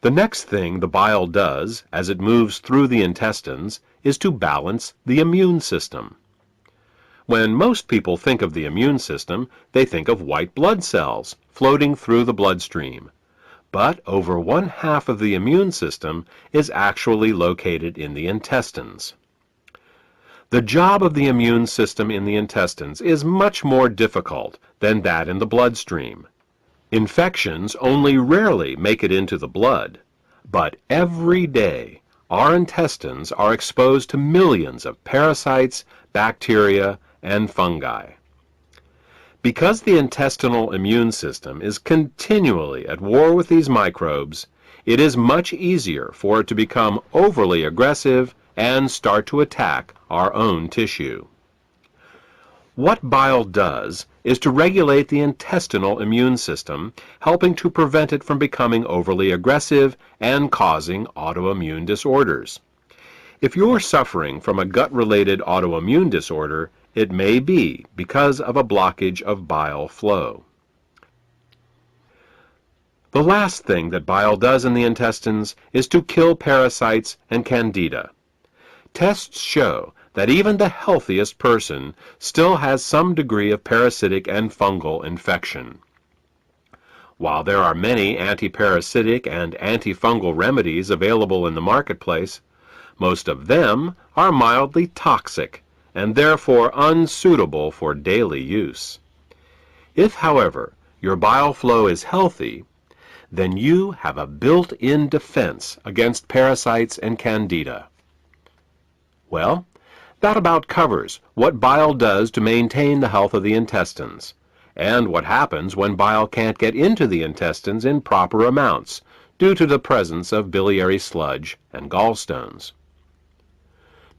The next thing the bile does as it moves through the intestines is to balance the immune system. When most people think of the immune system, they think of white blood cells floating through the bloodstream. But over 1/2 of the immune system is actually located in the intestines. The job of the immune system in the intestines is much more difficult than that in the bloodstream. Infections only rarely make it into the blood, but every day our intestines are exposed to millions of parasites, bacteria, and fungi. Because the intestinal immune system is continually at war with these microbes, it is much easier for it to become overly aggressive and start to attack our own tissue. What bile does is to regulate the intestinal immune system, helping to prevent it from becoming overly aggressive and causing autoimmune disorders. If you're suffering from a gut-related autoimmune disorder, it may be because of a blockage of bile flow. The last thing that bile does in the intestines is to kill parasites and candida. Tests show that even the healthiest person still has some degree of parasitic and fungal infection. While there are many antiparasitic and antifungal remedies available in the marketplace, most of them are mildly toxic and therefore unsuitable for daily use. If, however, your bile flow is healthy, then you have a built-in defense against parasites and candida. Well, that about covers what bile does to maintain the health of the intestines, and what happens when bile can't get into the intestines in proper amounts due to the presence of biliary sludge and gallstones.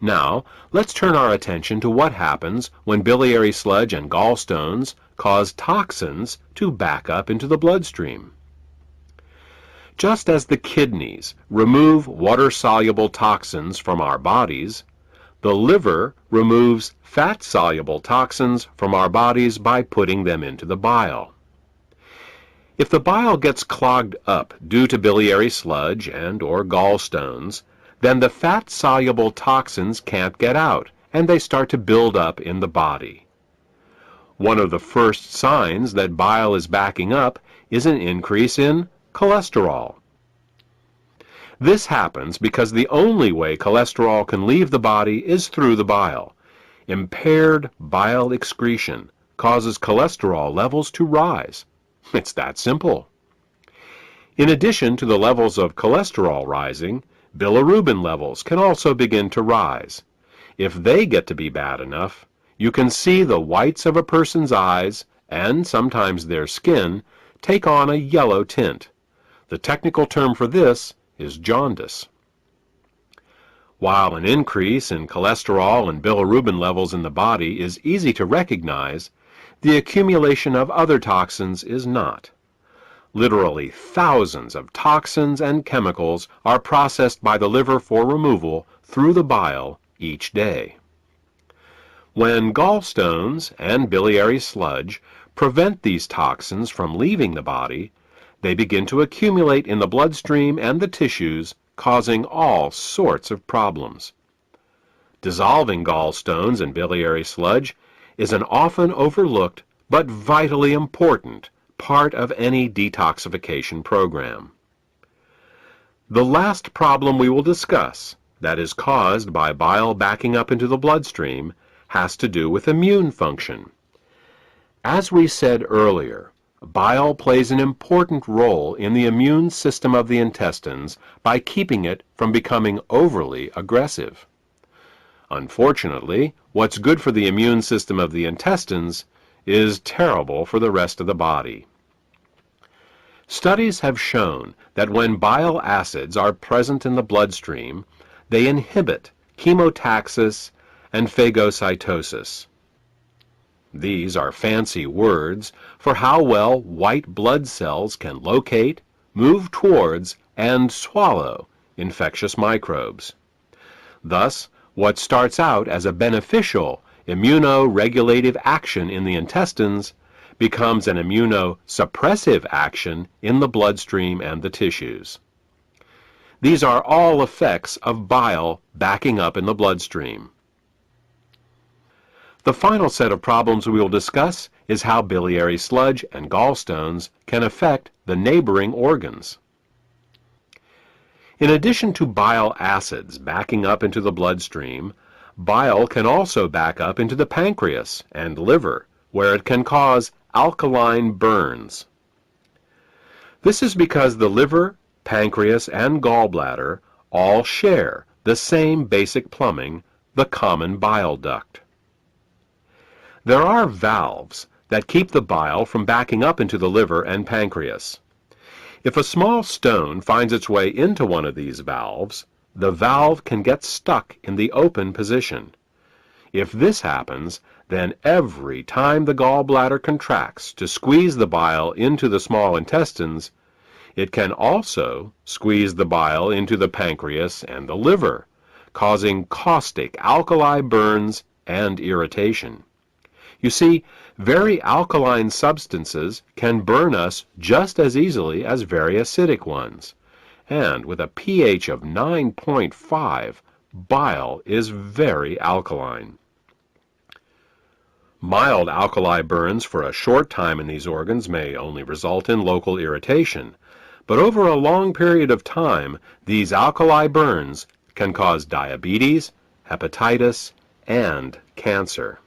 Now, let's turn our attention to what happens when biliary sludge and gallstones cause toxins to back up into the bloodstream. Just as the kidneys remove water-soluble toxins from our bodies, the liver removes fat-soluble toxins from our bodies by putting them into the bile. If the bile gets clogged up due to biliary sludge and/or gallstones, then the fat-soluble toxins can't get out, and they start to build up in the body. One of the first signs that bile is backing up is an increase in cholesterol. This happens because the only way cholesterol can leave the body is through the bile. Impaired bile excretion causes cholesterol levels to rise. It's that simple. In addition to the levels of cholesterol rising, bilirubin levels can also begin to rise. If they get to be bad enough, you can see the whites of a person's eyes, and sometimes their skin, take on a yellow tint. The technical term for this is jaundice. While an increase in cholesterol and bilirubin levels in the body is easy to recognize, the accumulation of other toxins is not. Literally thousands of toxins and chemicals are processed by the liver for removal through the bile each day. When gallstones and biliary sludge prevent these toxins from leaving the body, they begin to accumulate in the bloodstream and the tissues, causing all sorts of problems. Dissolving gallstones and biliary sludge is an often overlooked but vitally important part of any detoxification program. The last problem we will discuss, that is caused by bile backing up into the bloodstream, has to do with immune function. As we said earlier, bile plays an important role in the immune system of the intestines by keeping it from becoming overly aggressive. Unfortunately, what's good for the immune system of the intestines is terrible for the rest of the body. Studies have shown that when bile acids are present in the bloodstream, they inhibit chemotaxis and phagocytosis. These are fancy words for how well white blood cells can locate, move towards, and swallow infectious microbes. Thus, what starts out as a beneficial immunoregulative action in the intestines becomes an immunosuppressive action in the bloodstream and the tissues. These are all effects of bile backing up in the bloodstream. The final set of problems we will discuss is how biliary sludge and gallstones can affect the neighboring organs. In addition to bile acids backing up into the bloodstream, bile can also back up into the pancreas and liver, where it can cause alkaline burns. This is because the liver, pancreas, and gallbladder all share the same basic plumbing, the common bile duct. There are valves that keep the bile from backing up into the liver and pancreas. If a small stone finds its way into one of these valves, the valve can get stuck in the open position. If this happens, then every time the gallbladder contracts to squeeze the bile into the small intestines, it can also squeeze the bile into the pancreas and the liver, causing caustic alkali burns and irritation. You see, very alkaline substances can burn us just as easily as very acidic ones. And with a pH of 9.5, bile is very alkaline. Mild alkali burns for a short time in these organs may only result in local irritation, but over a long period of time, these alkali burns can cause diabetes, hepatitis, and cancer.